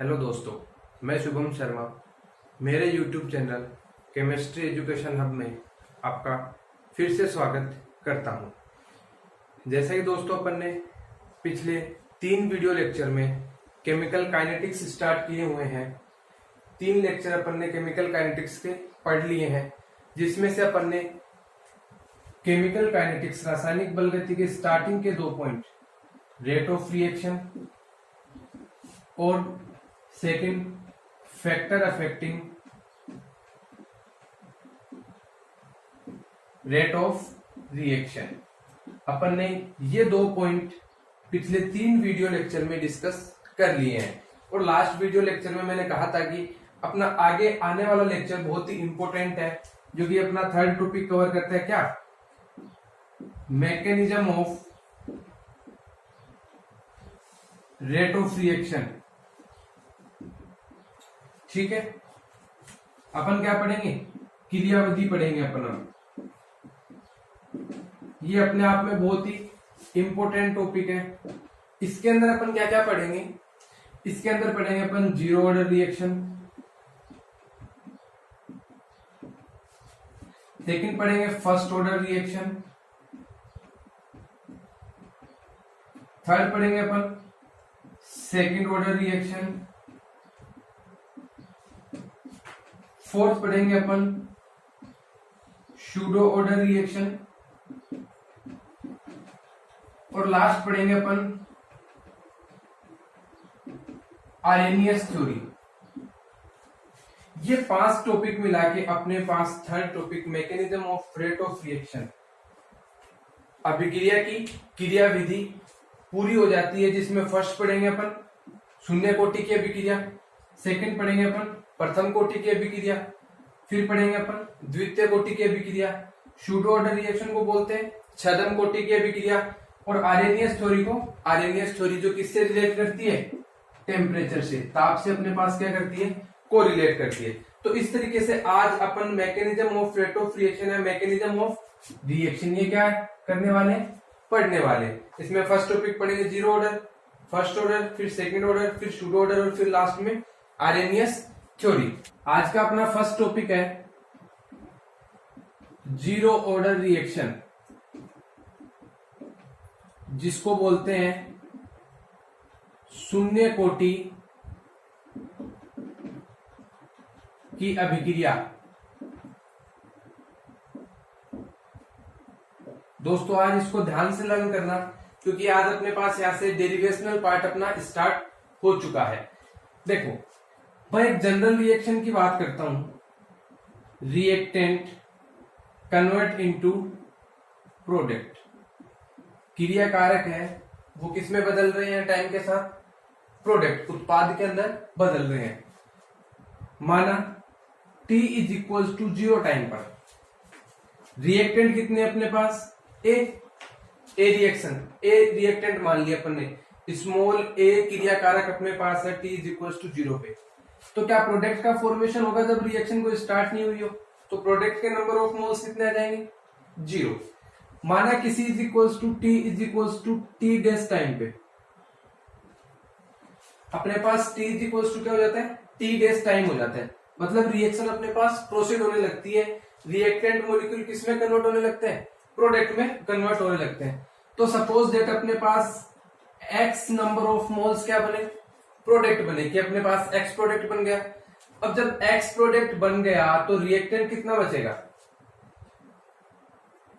Hello दोस्तों, मैं शुभम शर्मा मेरे YouTube channel chemistry education hub में आपका फिर से स्वागत करता हूं। जैसा कि दोस्तों अपन ने पिछले 3 वीडियो लेक्चर में केमिकल काइनेटिक्स स्टार्ट किए हुए हैं। 3 लेक्चर अपन ने केमिकल काइनेटिक्स के पढ़ लिए हैं, जिसमें से अपन ने केमिकल काइनेटिक्स रासायनिक बलगति के स्टार्टिंग के 2 पॉइंट रेट ऑफ रिएक्शन और second factor affecting rate of reaction, अपन ने ये 2 पॉइंट पिछले 3 वीडियो लेक्चर में डिस्कस कर लिए हैं। और लास्ट वीडियो लेक्चर में मैंने कहा था कि अपना आगे आने वाला लेक्चर बहुत ही इंपॉर्टेंट है, जो कि अपना 3rd टॉपिक कवर करता है। क्या? Mechanism of rate of reaction. ठीक है, अपन क्या पढ़ेंगे? क्रियाविधि पढ़ेंगे अपन। ये अपने आप में बहुत ही इंपॉर्टेंट टॉपिक है। इसके अंदर अपन क्या क्या पढ़ेंगे? इसके अंदर पढ़ेंगे अपन जीरो ऑर्डर रिएक्शन, सेकंड पढ़ेंगे फर्स्ट ऑर्डर रिएक्शन, थर्ड पढ़ेंगे अपन सेकंड ऑर्डर रिएक्शन, फोर्थ पढ़ेंगे अपन सूडो ऑर्डर रिएक्शन, और लास्ट पढ़ेंगे अपन आरेनियस थ्योरी। ये 5 टॉपिक मिला के अपने पास 3rd topic mechanism of rate of reaction, अभिक्रिया की क्रियाविधि पूरी हो जाती है। जिसमें फर्स्ट पढ़ेंगे अपन शून्य कोटि की अभिक्रिया, सेकंड पढ़ेंगे अपन प्रथम कोटि की अभिक्रिया, फिर पढ़ेंगे अपन द्वितीय कोटि की अभिक्रिया, सूडो ऑर्डर रिएक्शन को बोलते हैं छदम कोटि की अभिक्रिया, और आरेनियस थ्योरी जो किससे रिलेट करती है? टेम्परेचर से, ताप से अपने पास क्या करती है? कोरिलेट करती है। तो इस तरीके से आज अपन mechanism of rate of reaction है मैकेनिज्म ऑफ रिएक्शन, ये क्या करने वाले हैं? पढ़ने वाले। इसमें फर्स्ट टॉपिक पढ़ेंगे जीरो ऑर्डर, फर्स्ट ऑर्डर, फिर सेकंड ऑर्डर, फिर सूडो ऑर्डर, और फिर लास्ट में आरेनियस थ्योरी। आज का अपना फर्स्ट टॉपिक है जीरो ऑर्डर रिएक्शन, जिसको बोलते हैं शून्य कोटि की अभिक्रिया। दोस्तों आज इसको ध्यान से लर्न करना, क्योंकि आज अपने पास यहां से डेरिवेशनल पार्ट अपना स्टार्ट हो चुका है। देखो, मैं एक जनरल रिएक्शन की बात करता हूं। रिएक्टेंट कन्वर्ट इनटू प्रोडक्ट, क्रिया कारक है वो किस में बदल रहे हैं? टाइम के साथ प्रोडक्ट, उत्पाद के अंदर बदल रहे हैं। माना t is equal to 0 time पर रिएक्टेंट कितने अपने पास? ए रिएक्टेंट मान लिया अपन ने, स्मॉल a क्रिया कारक अपने पास है t इज इक्वल टू 0 पे। तो क्या प्रोडक्ट का फॉर्मेशन होगा जब रिएक्शन को स्टार्ट नहीं हुई हो? तो प्रोडक्ट के नंबर ऑफ मोल्स कितने आ जाएंगे? 0। माना किसी is equals to T is equals to T days time पे अपने पास t इज इक्वल्स टू क्या हो जाता है? टी डेज टाइम हो जाता है। मतलब रिएक्शन अपने पास प्रोसीड होने लगती है। रिएक्टेंट मॉलिक्यूल किस में कन्वर्ट होने लगते हैं? प्रोडक्ट में कन्वर्ट होने लगते हैं। तो सपोज दैट अपने पास x नंबर ऑफ मोल्स क्या बने? प्रोडक्ट बने, कि अपने पास x प्रोडक्ट बन गया। अब जब x प्रोडक्ट बन गया तो रिएक्टेंट कितना बचेगा?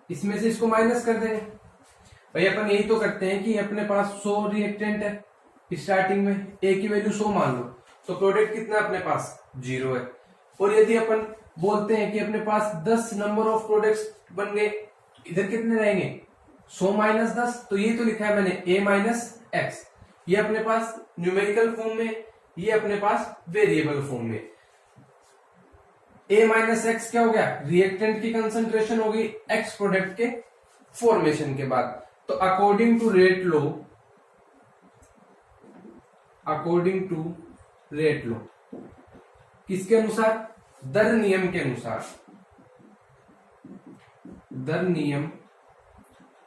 इसमें से इसको माइनस कर देंगे। भाई अपन यही तो करते हैं कि अपने पास 100 रिएक्टेंट है, स्टार्टिंग में a की वैल्यू 100 मान लो, तो प्रोडक्ट कितना अपने पास? 0 है। और यदि अपन बोलते हैं कि अपने पास 10 नंबर ऑफ प्रोडक्ट्स बन गए, इधर कितने रहेंगे? 100 माइनस 10, तो ये तो लिखा है मैंने a माइनस एक्स। ये अपने पास न्यूमेरिकल फॉर्म में, ये अपने पास वेरिएबल फॉर्म में। a माइनस एक्स क्या हो गया? रिएक्टेंट की कंसंट्रेशन हो गई x प्रोडक्ट के फॉर्मेशन के बाद। तो अकॉर्डिंग टू रेट लो, किसके अनुसार? दर नियम के अनुसार। दर नियम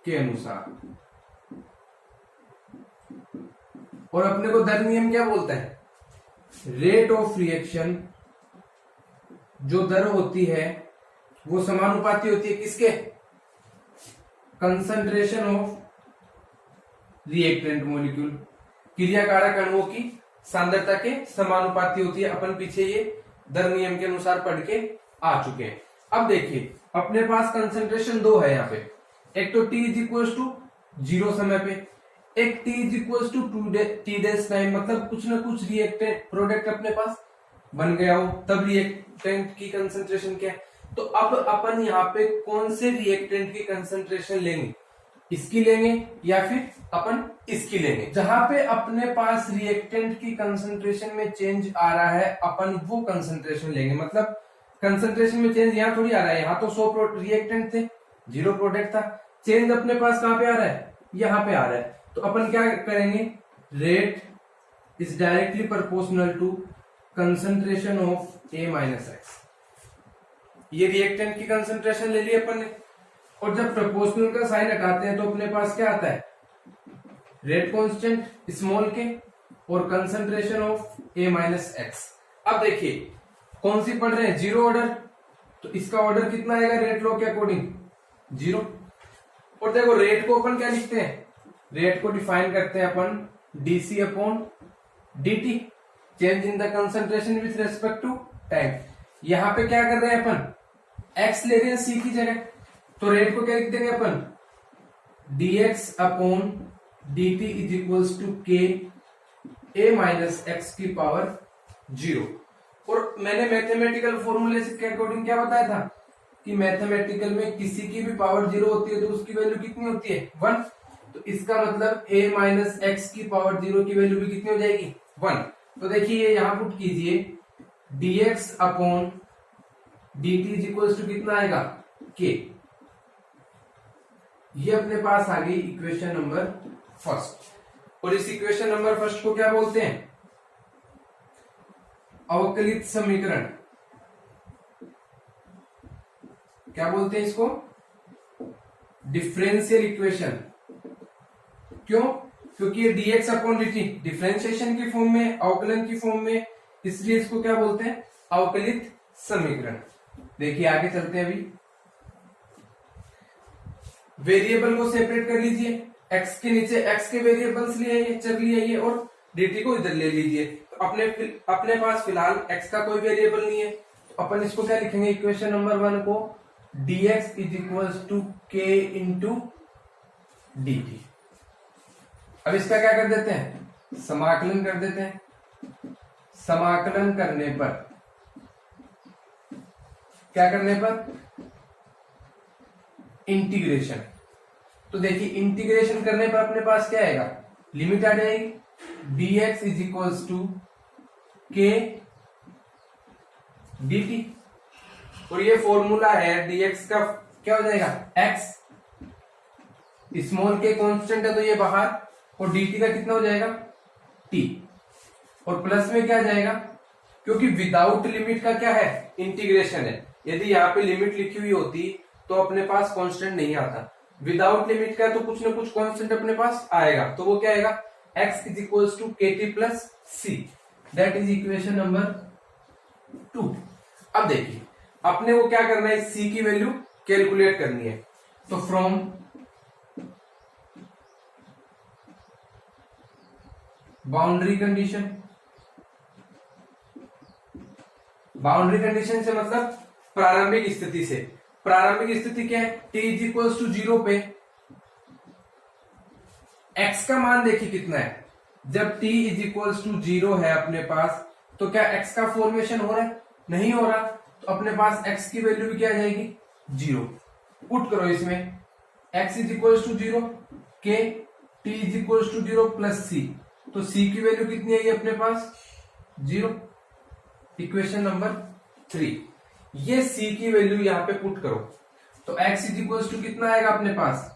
के अनुसार। और अपने को दर नियम क्या बोलता है? रेट ऑफ रिएक्शन जो दर होती है वो समानुपाती होती है किसके? कंसंट्रेशन ऑफ रिएक्टेंट मॉलिक्यूल, क्रियाकारक अणुओं की सांद्रता के समानुपाती होती है। अपन पीछे ये दर नियम के अनुसार पढ़ के आ चुके हैं। अब देखिए अपने पास कंसंट्रेशन दो है यहाँ पे, एक तो T इज इक्वल टू 0 समय पे, एक T is equal to T days time, मतलब कुछ ना कुछ रिएक्टेंट प्रोडक्ट अपने पास बन गया हो, तब रिएक्टेंट की कंसंट्रेशन क्या है। तो अब अपन यहाँ पे कौन से रिएक्टेंट की कंसंट्रेशन लेंगे, इसकी लेंगे या फिर अपन इसकी लेंगे। जहां पे अपने पास रिएक्टेंट की कंसंट्रेशन में चेंज आ रहा है अपन वो कंसंट्रेशन लेंगे। मतलब कंसंट्रेशन में चेंज यहाँ थोड़ी आ रहा है, यहाँ तो 100 रिएक्टेंट थे, 0 प्रोडक्ट था, चेंज अपने पास कहां पे आ रहा है, यहाँ पे आ रहा है। तो अपन क्या करेंगे, rate is directly proportional to concentration of A minus X. ये रिएक्टेंट की कंसंट्रेशन ले ली अपन ने, और जब प्रोपोर्शनल का साइन हटाते हैं तो अपने पास क्या आता है, रेट कांस्टेंट स्मॉल के और concentration of A minus x. अब देखिए कौन सी पढ़ रहे हैं, 0 ऑर्डर, तो इसका ऑर्डर कितना आएगा रेट लॉ के अकॉर्डिंग, 0। और देखो रेट को अपन क्या लिखते हैं, रेट को डिफाइन करते हैं अपन dc upon dt, change in the concentration with respect to time. यहां पे क्या कर रहे हैं अपन, x ले रहे हैं c की जगह, तो रेट को क्या लिख देंगे अपन, dx upon dt is equals to k a minus x की पावर 0। और मैंने मैथमेटिकल फॉर्मूले के अकॉर्डिंग क्या बताया था कि मैथमेटिकल में किसी की भी पावर 0 होती है तो उसकी वैल्यू कितनी होती है, 1। तो इसका मतलब a माइनस एक्स की पावर 0 की वैल्यू भी कितनी हो जाएगी, 1। तो देखिए यहां पुट कीजिए dx upon dt is equals to कितना आएगा, k। ये अपने पास आ गई इक्वेशन नंबर फर्स्ट। और इस इक्वेशन नंबर फर्स्ट को क्या बोलते हैं, अवकलित समीकरण। क्या बोलते हैं इसको, डिफरेंशियल इक्वेशन। क्यों, क्योंकि ये dx अपॉन dt डिफरेंशिएशन की फॉर्म में, अवकलन की फॉर्म में, इसलिए इसको क्या बोलते हैं, अवकलित समीकरण। देखिए आगे चलते हैं। अभी वेरिएबल को सेपरेट कर लीजिए, x के नीचे x के वेरिएबल्स लिए आइए, चर लिए आइए, और dt को इधर ले लीजिए। तो अपने पास फिलहाल x का कोई वेरिएबल नहीं है, तो अपन इसको क्या लिखेंगे, इक्वेशन नंबर 1 को dx is equals to k into dt। अब इसका क्या कर देते हैं, समाकलन कर देते हैं। समाकलन करने पर क्या करने पर, इंटीग्रेशन। तो देखिए इंटीग्रेशन करने पर अपने पास क्या आएगा, लिमिट आ जाएगी, dx is equals to k dt। और ये फॉर्मूला है dx का, क्या हो जाएगा, x, स्मॉल k कांस्टेंट है तो ये बाहर, और dt का कितना हो जाएगा, t, और प्लस में क्या जाएगा, क्योंकि विदाउट लिमिट का क्या है, इंटीग्रेशन है। यदि यहाँ पे लिमिट लिखी हुई होती तो अपने पास कांस्टेंट नहीं आता, विदाउट लिमिट का तो कुछ ना कुछ कांस्टेंट अपने पास आएगा, तो वो क्या आएगा, x is equals to kt plus C. That is equation number 2। अब देखिए अपने को क्या करना है, c की वैल्यू कैलकुलेट करनी है। तो from boundary condition, boundary condition से मतलब प्रारंभिक स्थिति से। प्रारंभिक स्थिति क्या है, t इज इक्वल्स टू 0 पे x का मान देखिए कितना है, जब t इज इक्वल्स टू 0 है अपने पास, तो क्या x का फॉर्मेशन हो रहा है, नहीं हो रहा, तो अपने पास x की वैल्यू भी क्या आ जाएगी, 0। पुट करो इसमें, x is equals to 0, k, t is equals to 0 plus c, तो c की वैल्यू कितनी आई अपने पास, 0। इक्वेशन नंबर 3, ये c की वैल्यू यहां पे पुट करो, तो x इज इक्वल्स टू कितना आएगा अपने पास,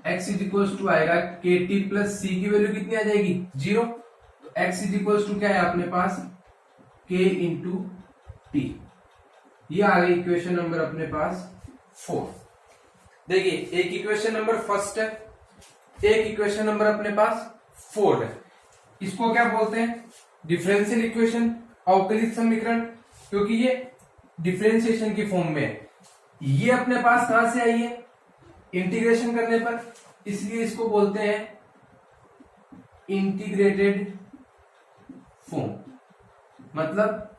x इज इक्वल्स टू आएगा kt प्लस c की वैल्यू कितनी आ जाएगी, 0। तो x इज इक्वल्स टू क्या है अपने पास, k इंटू टी। ये आ गई इक्वेशन नंबर अपने पास 4। देखिए एक इक्वेशन नंबर फर्स्ट है, एक इक्वेशन नंबर अपने पास 4 है। इसको क्या बोलते हैं, डिफरेंशियल इक्वेशन, अवकलित समीकरण, क्योंकि ये डिफरेंशिएशन की फॉर्म में है। ये अपने पास कहां से आई है? इंटीग्रेशन करने पर, इसलिए इसको बोलते हैं इंटीग्रेटेड फॉर्म, मतलब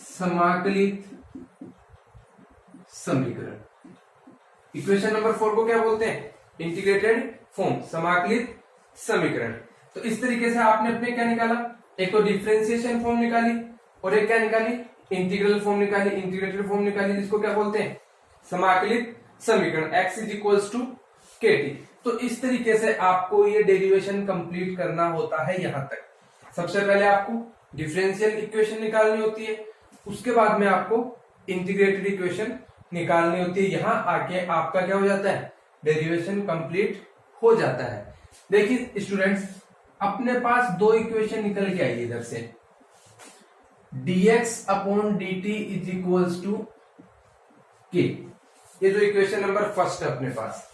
समाकलित समीकरण। इक्वेशन नंबर 4 को क्या बोलते हैं? इंटीग्रेटेड फॉर्म, समाकलित समीकरण। तो इस तरीके से आपने अपने क्या निकाला? एक तो डिफरेंशिएशन फॉर्म निकाली और एक क्या निकाली? इंटीग्रल फॉर्म निकाली, इंटीग्रेटेड फॉर्म निकाली, जिसको क्या बोलते हैं? समाकलित समीकरण। x is equals to kt। तो इस तरीके से आपको ये डेरिवेशन कंप्लीट करना होता है। यहां तक सबसे पहले आपको डिफरेंशियल इक्वेशन निकालनी होती है, उसके बाद में आपको इंटीग्रेटेड इक्वेशन निकालनी होती है। यहां आके आपका क्या हो जाता है? डेरिवेशन कंप्लीट हो जाता है। देखिए स्टूडेंट्स, अपने पास दो इक्वेशन निकल के आई इधर से, dx upon dt is equals to k। ये जो इक्वेशन नंबर फर्स्ट है अपने पास,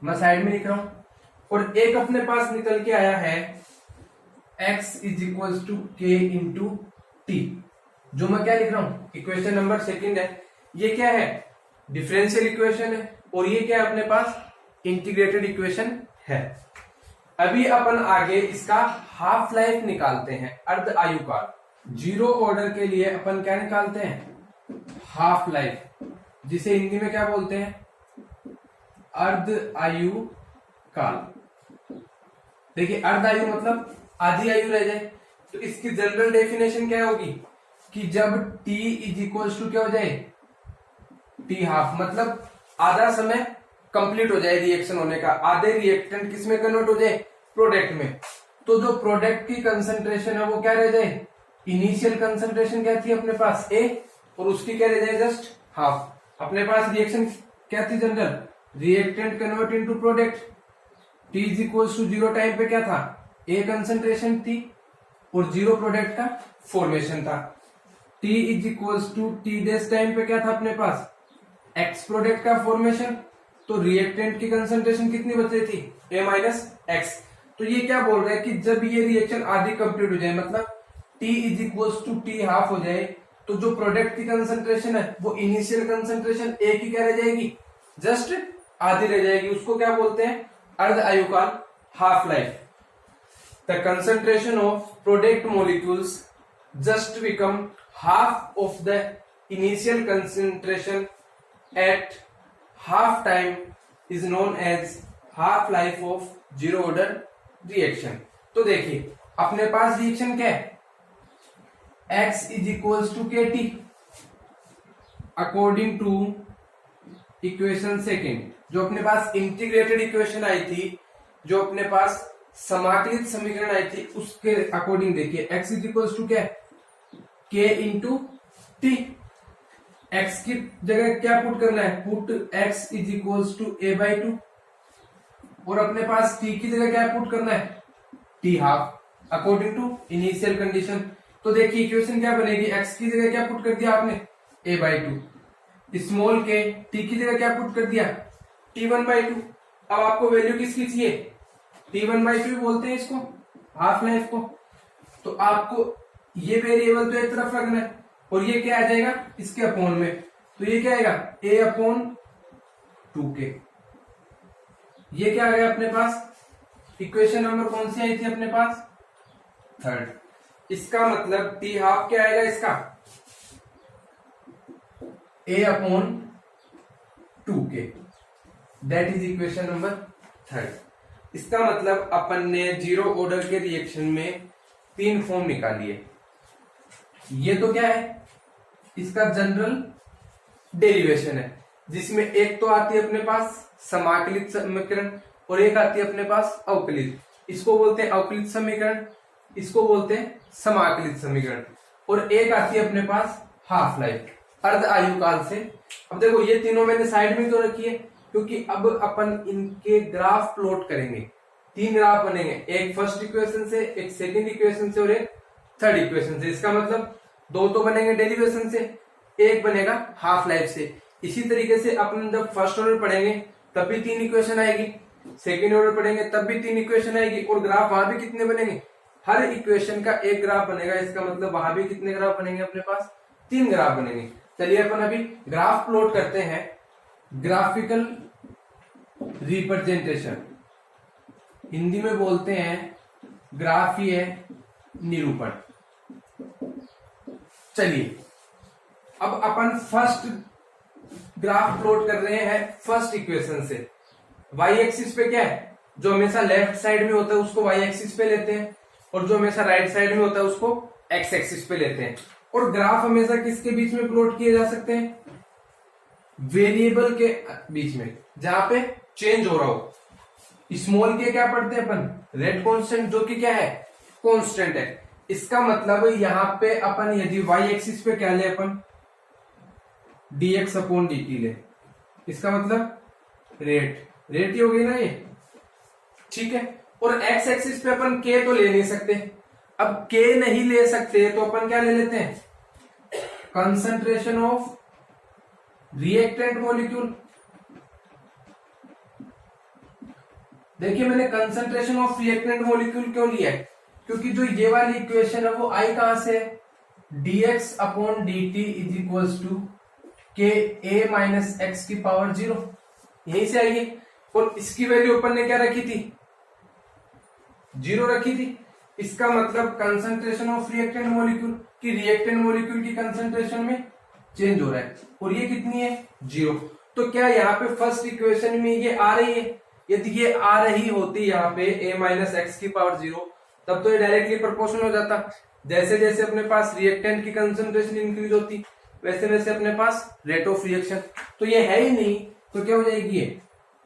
मैं साइड में लिख रहा हूं। और एक अपने पास निकल के आया है x is equals to k into t, जो मैं क्या लिख रहा हूं? इक्वेशन नंबर सेकंड है। ये क्या है? डिफरेंशियल इक्वेशन है। और ये क्या है अपने पास? इंटीग्रेटेड इक्वेशन है। अभी अपन आगे इसका हाफ लाइफ निकालते हैं, अर्ध आयु काल। जीरो ऑर्डर के लिए अपन क्या निकालते हैं? हाफ लाइफ, जिसे हिंदी में क्या बोलते हैं? अर्ध आयु काल। देखिए अर्ध आयु मतलब आधी आयु रह जाए, तो इसकी जनरल डेफिनेशन क्या होगी? कि जब t इज इक्वल्स टू क्या हो जाए? टी हाफ, मतलब आधा समय कंप्लीट हो जाए रिएक्शन होने का, आधे रिएक्टेंट किस में कन्वर्ट हो जाए? प्रोडक्ट में। तो जो प्रोडक्ट की कंसंट्रेशन है वो क्या रह जाए? इनिशियल कंसंट्रेशन क्या थी अपने पास? A, और उसकी क्या रह जाए? Just half. अपने पास रिएक्शन क्या थी general? Reactant convert into product. t is equals to 0 time पे क्या था? A कंसंट्रेशन थी और 0 प्रोडक्ट का फॉर्मेशन था। t is equals to T days time पे क्या था अपने पास? x प्रोडक्ट का फॉर्मेशन। तो रिएक्टेंट की कंसंट्रेशन कितनी बच रही थी? A minus x. तो ये क्या बोल रहा है कि जब ये रिएक्शन आधी कंप्लीट हो जाए, मतलब t is equals to t half हो जाए, तो जो प्रोडक्ट की कंसंट्रेशन है वो इनिशियल कंसंट्रेशन A की क्या रह जाएगी? जस्ट आधी रह जाएगी। उसको क्या बोलते हैं? अर्ध आयुकाल, half life. The concentration of product molecules just become half of the initial concentration at half time is known as half life of zero order reaction। तो देखिए अपने पास रिएक्शन क्या है? x is equals to kt according to equation second. जो अपने पास integrated equation आई थी, जो अपने पास समाकलित समीकरण आई थी, उसके अकॉर्डिंग देखिए x is equals to क्या है? k into T. एक्स की जगह क्या पुट करना है? Put x is equals to a by 2। और अपने पास t की जगह क्या पुट करना है? t half according to initial condition. तो देखिए इक्वेशन क्या बनेगी? x की जगह क्या पुट कर दिया आपने? a by 2। स्मॉल के t की जगह क्या पुट कर दिया? t1 by 2। अब आपको वैल्यू किसकी चाहिए? t1 बाई 2 बोलते हैं इसको, हाफ लाइफ को। तो आपको ये वेरिएबल तो एक तरफ रखना है, और ये क्या आ जाएगा? इसके अपॉन में। तो ये क्या आएगा? a upon 2k। ये क्या आ गया अपने पास? इक्वेशन नंबर कौन सी आई थी अपने पास? थर्ड। इसका मतलब t हाफ क्या आएगा इसका? a upon 2k। That is equation number third. इसका मतलब अपन ने जीरो ऑर्डर के रिएक्शन में 3 फॉर्म निकाली है। ये तो क्या है? इसका जनरल डेरिवेशन है, जिसमें एक तो आती है अपने पास समाकलित समीकरण और एक आती है अपने पास अवकलित। इसको बोलते हैं अवकलित समीकरण, इसको बोलते हैं समाकलित समीकरण। और एक आती है अपने पास हाफ लाइफ, अर्ध आयु काल से। अब देखो ये तीनों मैंने साइड में तो रखी है, क्योंकि अब अपन इनके ग्राफ प्लॉट करेंगे। 3 ग्राफ बनेंगे, एक फर्स्ट इक्वेशन से, एक सेकंड इक्वेशन से और एक थर्ड इक्वेशन से। इसका मतलब 2 तो बनेंगे डेरिवेशन से, एक बनेगा हाफ लाइफ से। इसी तरीके से अपन जब फर्स्ट ऑर्डर पढ़ेंगे तब भी 3 इक्वेशन आएगी, सेकंड ऑर्डर पढ़ेंगे तब भी 3 इक्वेशन आएगी, और ग्राफ वहां भी कितने बनेंगे? हर इक्वेशन का एक ग्राफ बनेगा, इसका मतलब वहां भी कितने ग्राफ बनेंगे अपने पास, 3 ग्राफ बनेंगे। चलिए अपन अभी ग्राफ प्लॉट करते हैं। ग्राफिकल रिप्रेजेंटेशन हिंदी में बोलते हैं ग्राफीय निरूपण। चलिए अब अपन फर्स्ट ग्राफ प्लॉट कर रहे हैं फर्स्ट इक्वेशन से। वाई एक्सिस पे क्या है, जो हमेशा लेफ्ट साइड में होता है उसको वाई एक्सिस पे लेते हैं, और जो हमेशा राइट साइड में होता है उसको एक्स एक्सिस पे लेते हैं। और ग्राफ हमेशा किसके बीच में प्लॉट किए जा सकते हैं, वेरिएबल के बीच में, जहां पे चेंज हो रहा हो। स्मॉल के क्या पढ़ते हैं अपन, रेट कांस्टेंट, जो कि क्या है, कांस्टेंट है। इसका मतलब यहां पे अपन यदि वाई एक्सिस पे क्या ले अपन, dx अपॉन dt ले, इसका मतलब रेट ही हो गई ना ये, ठीक है। और x एक्सिस पे अपन k तो ले नहीं सकते। अब k नहीं ले सकते तो अपन क्या ले लेते हैं, कंसंट्रेशन ऑफ रिएक्टेंट मॉलिक्यूल। देखिए मैंने कंसंट्रेशन ऑफ रिएक्टेंट मॉलिक्यूल क्यों लिया है, क्योंकि जो ये वाली इक्वेशन है वो आई कहां से है, dx upon dt is equals to k a minus x की पावर 0, यहीं से आई है। और इसकी वैल्यू अपन ने क्या रखी थी, 0 रखी थी। इसका मतलब कंसंट्रेशन ऑफ रिएक्टेंट मॉलिक्यूल की रिएक्टेंट मॉलिक्यूल की कंसंट्रेशन में चेंज हो रहा है, और ये कितनी है, 0। तो क्या यहाँ पे फर्स्ट इक्वेशन में ये आ रही है, यदि ये आ रही होती यहाँ पे a माइनस एक्स की पावर 0, तब तो ये डायरेक्टली प्रोपोर्शनल हो जाता। जैसे जैसे अपने पास रिएक्टेंट की कंसंट्रेशन इंक्रीज होती वैसे वैसे अपने पास रेट ऑफ रिएक्शन, तो ये है ही नहीं, तो क्या हो जाएगी ये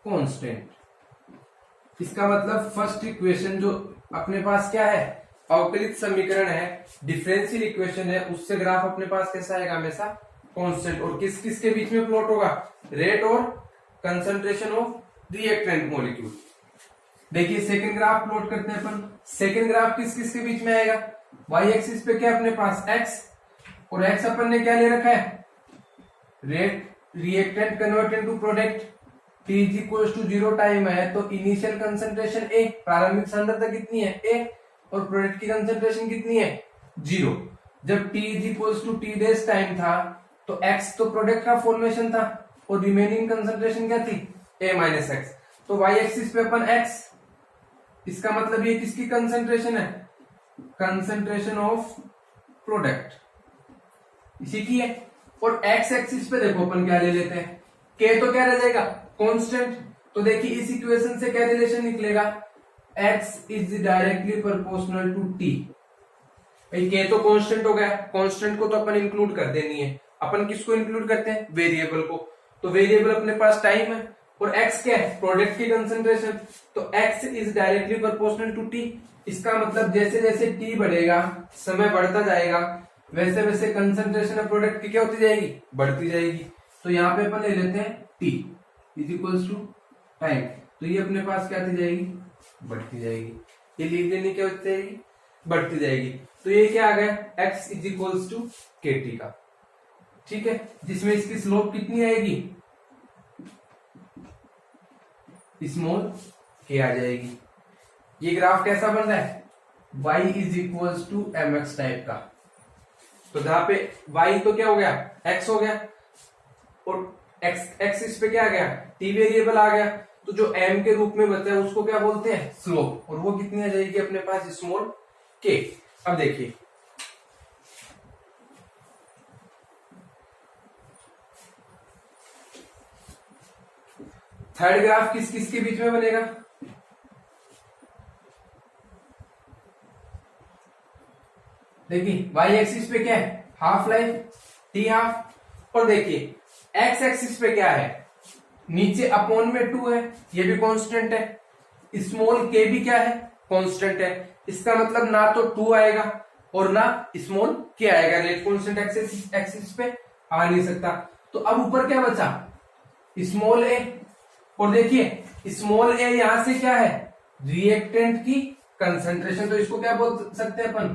कांस्टेंट। इसका मतलब फर्स्ट इक्वेशन जो अपने पास क्या है, अवकलित समीकरण है, डिफरेंशियल इक्वेशन है, उससे ग्राफ अपने पास कैसा आएगा, हमेशा कांस्टेंट। और किस किस के बीच में प्लॉट होगा, रेट और कंसंट्रेशन ऑफ रिएक्टेंट मॉलिक्यूल। देखिए सेकंड ग्राफ प्लॉट करते हैं अपन। सेकंड ग्राफ किस किस के बीच में आएगा, वाई एक्सिस पे क्या अपने पास x, और x अपन ने क्या ले रखा है, rate reactant converted to product, t is equal to 0 time है तो इनिशियल कंसंट्रेशन a, प्रारंभिक सांद्रता कितनी है a, और प्रोडक्ट की कंसंट्रेशन कितनी है 0। जब t is equal to t days time था तो x तो प्रोडक्ट का फॉर्मेशन था, और रिमेनिंग कंसंट्रेशन क्या थी, a माइनस एक्स। तो y एक्सिस पे अपन x, इसका मतलब ये किसकी कंसंट्रेशन है, कंसंट्रेशन ऑफ प्रोडक्ट, इसी की है। और x एक्सिस पे देखो अपन क्या ले लेते हैं, k तो क्या रह जाएगा, कांस्टेंट। तो देखिए इस इक्वेशन से क्या रिलेशन निकलेगा, x is directly proportional to t। भाई k तो कांस्टेंट हो गया, कांस्टेंट को तो अपन इंक्लूड कर देनी है। अपन किसको इंक्लूड करते हैं, वेरिएबल को। तो वेरिएबल अपने पास टाइम है, और x क्या है, प्रोडक्ट की कंसंट्रेशन, तो x is directly proportional to t। इसका मतलब जैसे जैसे t बढ़ेगा, समय बढ़ता जाएगा, वैसे वैसे कंसंट्रेशन ऑफ प्रोडक्ट की क्या होती जाएगी, बढ़ती जाएगी। तो यहाँ पे अपन ले लेते हैं t is equals to time, तो ये अपने पास क्या आती जाएगी, बढ़ती जाएगी। ये लिख देनी क्या होती जाएगी, बढ़ती जाएगी। तो ये क्या आ गया, x is equals to kt का, ठीक है, जिसमें इसकी स्लोप कितनी आएगी, स्मॉल k आ जाएगी। ये ग्राफ कैसा बन रहा है, y is equals to mx type का। तो जहां पे y तो क्या हो गया, x हो गया, और x इस पे क्या आ गया, t वेरिएबल आ गया। तो जो m के रूप में बचा है उसको क्या बोलते हैं, स्लोप, और वो कितनी आ जाएगी अपने पास, स्मॉल k। अब देखिए थर्ड ग्राफ किस किस के बीच में बनेगा, देखिए y एक्सिस पे क्या है, हाफ लाइफ, t हाफ, और देखिए x एक्सिस पे क्या है, नीचे अपॉन में 2 है, ये भी कांस्टेंट है, स्मॉल k भी क्या है, कांस्टेंट है। इसका मतलब ना तो 2 आएगा और ना स्मॉल k आएगा, रेट कांस्टेंट एक्सिस पे आ नहीं सकता। तो अब ऊपर क्या बचा, स्मॉल a, और देखिए स्मॉल a यहां से क्या है, रिएक्टेंट की कंसंट्रेशन, तो इसको क्या बोल सकते हैं अपन,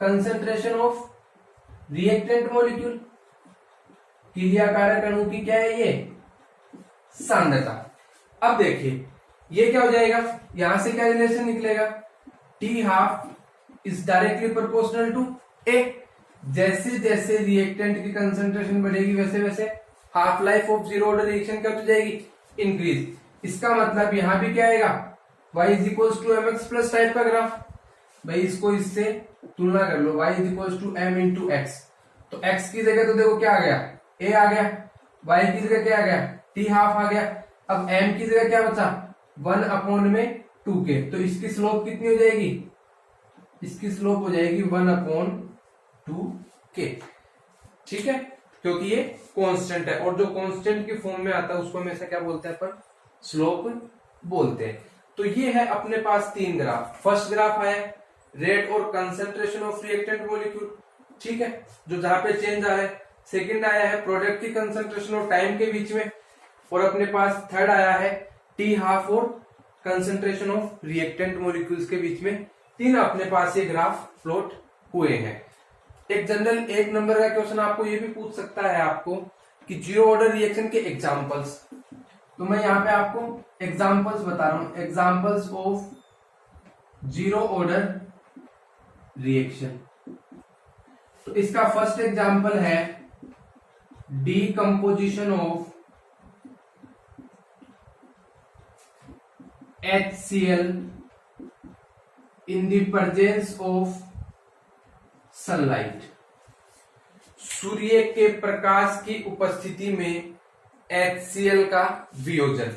कंसंट्रेशन ऑफ रिएक्टेंट मॉलिक्यूल, क्रियाकारक अणु की क्या है ये, सांद्रता। अब देखिए ये क्या हो जाएगा, यहां से क्या रिलेशन निकलेगा, t half is directly proportional to a. जैसे जैसे रिएक्टेंट की कंसंट्रेशन बढ़ेगी वैसे वैसे half life of zero order reaction क्या हो जाएगी, इंक्रीज। इसका मतलब यहां भी क्या आएगा, y is equals to m x plus type का ग्राफ। भाई इसको इससे तुलना कर लो, y is equals to m into x. तो x की जगह तो देखो क्या आ गया, a आ गया, y की जगह क्या आ गया, t हाफ आ गया। अब m की जगह क्या बचा, 1 अपॉन में 2k। तो इसकी स्लोप कितनी हो जाएगी, इसकी स्लोप हो जाएगी 1 अपॉन 2k। ठीक है, क्योंकि ये कांस्टेंट है और जो कांस्टेंट की फॉर्म में आता है उसको हमेशा क्या बोलते हैं अपन, स्लोप बोलते हैं। तो ये है अपने पास तीन ग्राफ। फर्स्ट ग्राफ आया रेट और कंसंट्रेशन ऑफ रिएक्टेंट मॉलिक्यूल, ठीक है, जो जहां पे चेंज आ रहा है। सेकंड आया है प्रोडक्ट की कंसंट्रेशन और टाइम के बीच में। और अपने पास थर्ड आया है टी हाफ और कंसंट्रेशन ऑफ रिएक्टेंट मॉलिक्यूल्स के बीच में। तीन अपने पास ये ग्राफ प्लॉट हुए हैं। एक जनरल एक नंबर का क्वेश्चन आपको ये भी पूछ सकता है आपको कि जीरो ऑर्डर रिएक्शन के एग्जांपल्स। तो मैं यहाँ पे आपको एग्जांपल्स बता रहा हूं, examples of zero order reaction. तो इसका फर्स्ट एग्जांपल है decomposition of HCl in the presence of sunlight. सूर्य के प्रकाश की उपस्थिति में HCl का वियोजन।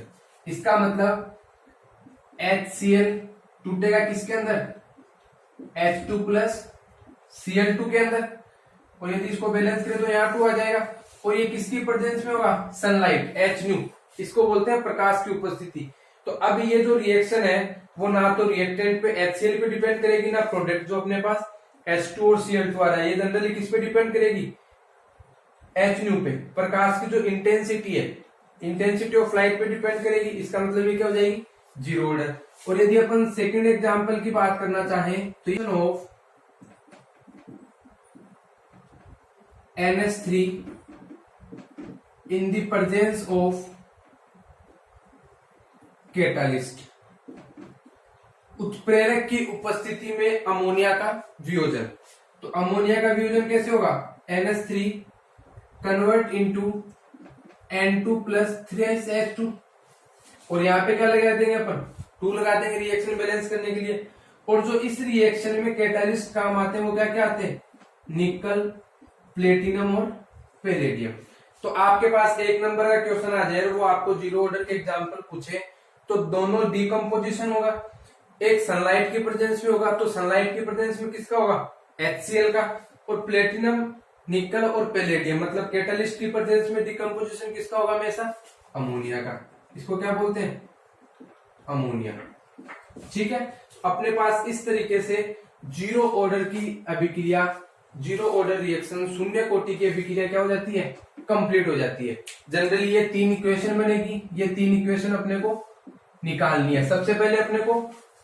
इसका मतलब HCl टूटेगा किसके अंदर, H2 प्लस Cl2 के अंदर। और यदि इसको बैलेंस करें तो यहाँ 2 आ जाएगा। और ये किसकी प्रेजेंस में होगा, सनलाइट, H nu। इसको बोलते हैं प्रकाश की उपस्थिति। तो अब ये जो रिएक्शन है वो ना तो रिएक्टेंट पे HCl पे डिपेंड करेगी, ना प्रोडक्ट जो अपने पास H2 और Cl2 आ रहा है, ये जनरली किस पे डिपेंड करेगी, H nu पे। प्रकाश की जो इंटेंसिटी है, इंटेंसिटी ऑफ लाइट पे डिपेंड करेगी। इसका मतलब ये क्या हो जाएगी, जीरो ऑर्डर। और यदि अपन सेकंड एग्जांपल की बात करना चाहें तो of NH3 in the presence of catalyst. उत्प्रेरक की उपस्थिति में अमोनिया का वियोजन। तो अमोनिया का वियोजन कैसे होगा, NH3 convert into N2 plus 3H2। और यहाँ पे क्या लगा देंगे अपन, 2 लगा देंगे रिएक्शन बैलेंस करने के लिए। और जो इस रिएक्शन में कैटालिस्ट काम आते हैं वो क्या क्या आते हैं, निकल, प्लेटिनम और पैलेडियम। तो आपके पास एक नंबर का क्वेश्चन आ जाए, वो आपको जीरो ऑर्डर के एग्जांपल पूछे तो दोनों डीकंपोजिशन होगा। एक सनलाइट की प्रेजेंस में होगा, तो सनलाइट की प्रेजेंस में किसका होगा, HCl का। और प्लेटिनम, निकल और पैलेडियम मतलब कैटालिस्ट की प्रेजेंस में डीकंपोजिशन किसका होगा, हमेशा अमोनिया का। इसको क्या बोलते हैं, अमोनिया। ठीक है, अपने पास इस तरीके से जीरो ऑर्डर की अभिक्रिया, जीरो ऑर्डर रिएक्शन, शून्य कोटि की अभिक्रिया क्या हो जाती है, कंप्लीट हो जाती है। जनरली ये 3 इक्वेशन बनेगी। ये 3 इक्वेशन अपने को निकालनी है। सबसे पहले अपने को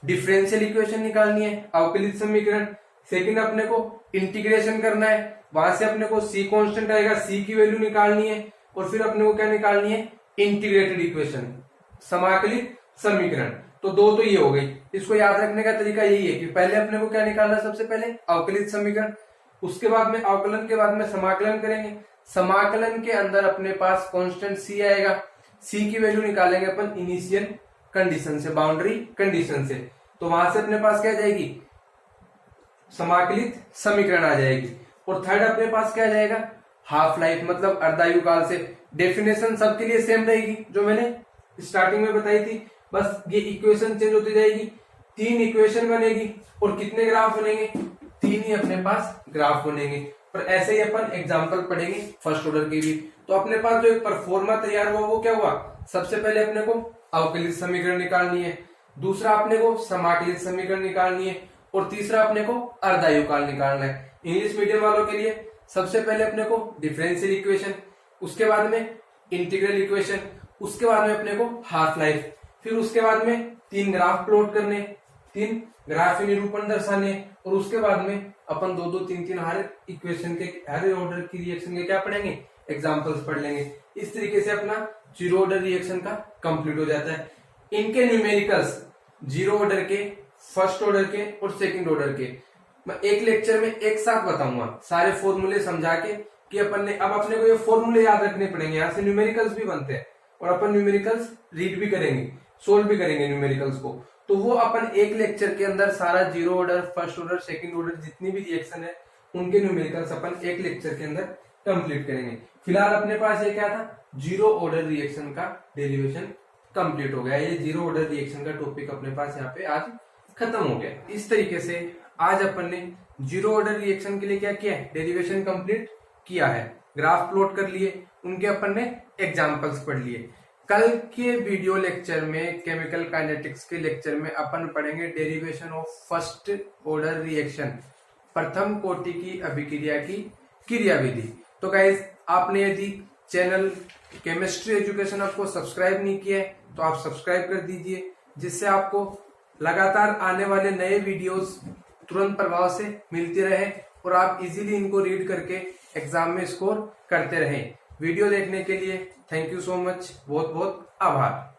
डिफरेंशियल इक्वेशन निकालनी है, अवकलित समीकरण। सेकंड अपने को इंटीग्रेशन करना है, वहां से अपने को C कांस्टेंट आएगा, C की वैल्यू निकालनी है। और फिर अपने को क्या निकालनी है, इंटीग्रेटेड इक्वेशन, समाकलित समीकरण। तो 2 तो ये हो गई। इसको याद रखने का तरीका यही है कि पहले अपने को क्या निकालना है, सबसे पहले अवकलित समीकरण, उसके बाद में अवकलन के बाद में समाकलन करेंगे। समाकलन के अंदर अपने पास कांस्टेंट C आएगा, C की वैल्यू निकालेंगे अपन इनिशियल कंडीशन से, बाउंड्री कंडीशन से। तो वहां से अपने पास क्या आ जाएगी, समाकलित समीकरण आ जाएगी। और थर्ड अपने पास क्या आ जाएगा, हाफ लाइफ मतलब अर्धायु काल से। डेफिनेशन सबके लिए सेम रहेगी जो मैंने स्टार्टिंग में बताई थी, बस ये इक्वेशन चेंज होती जाएगी। 3 इक्वेशन बनेगी और कितने ग्राफ बनेंगे, 3 ही अपने पास ग्राफ बनेंगे। पर ऐसे ही अपन एग्जाम्पल पढ़ेंगे फर्स्ट ऑर्डर के भी। तो अपने पास जो एक परफॉर्मा तैयार हुआ वो क्या हुआ, सबसे पहले अपने को अवकलित समीकरण निकालनी है, दूसरा अपने को समाकलित समीकरण निकालनी है, और तीसरा अपने को अर्धायु काल निकालना है। इंग्लिश मीडियम वालों के लिए सबसे पहले अपने को डिफरेंशियल इक्वेशन, उसके बाद में इंटीग्रल इक्वेशन, उसके बाद में अपने को हाफ लाइफ, फिर उसके बाद में 3 ग्राफ प्लॉट करने, 3 ग्राफ निरूपण दर्शाने, और उसके बाद में अपन 2-2, 3-3 हर इक्वेशन के, हर ऑर्डर की रिएक्शन के क्या पढ़ेंगे, एग्जांपल्स पढ़ लेंगे। इस तरीके से अपना जीरो ऑर्डर रिएक्शन का कंप्लीट हो जाता है। इनके न्यूमेरिकल्स जीरो ऑर्डर के, फर्स्ट ऑर्डर के और सेकंड ऑर्डर के मैं एक लेक्चर में एक साथ बताऊंगा सारे फॉर्मूले समझा के कि अपन ने अब अपने को ये फॉर्मूले याद रखने पड़ेंगे। यहाँ से न्यूमेरिकल्स भी बनते हैं और अपन न्यूमेरिकल्स रीड भी करेंगे, सोल्व भी करेंगे न्यूमेरिकल्स को। तो वो अपन एक लेक्चर के अंदर सारा zero order, first order, second order जितनी भी रिएक्शन है उनके न्यूमेरिकल्स अपन एक लेक्चर के अंदर कंप्लीट करेंगे। फिलहाल अपने पास ये क्या था, जीरो ऑर्डर रिएक्शन का डेरिवेशन कंप्लीट हो गया। ये जीरो ऑर्डर रिएक्शन का टॉपिक अपने पास यहाँ पे आज खत्म हो गया। इस तरीके से आज अपन ने जीरो ऑर्डर रिएक्शन के लिए क्या किया है, डेरिवेशन कंप्लीट किया है, ग्राफ प्लॉट कर लिए, उनके अपन ने एग्जांपल्स पढ़ लिए। कल के वीडियो लेक्चर में, केमिकल काइनेटिक्स के लेक्चर में अपन पढ़ेंगे derivation of first order reaction, प्रथम कोटि की अभिक्रिया की क्रियाविधि। तो गाइस, आपने यदि चैनल केमिस्ट्री एजुकेशन आपको सब्सक्राइब नहीं किया है तो आप सब्सक्राइब कर दीजिए, जिससे आपको लगातार आने वाले नए वीडियोस तुरंत प्रभाव से मिलते रहे और आप इजीली इनको रीड करके एग्जाम में स्कोर करते रहें। वीडियो देखने के लिए थैंक यू सो मच, बहुत बहुत आभार।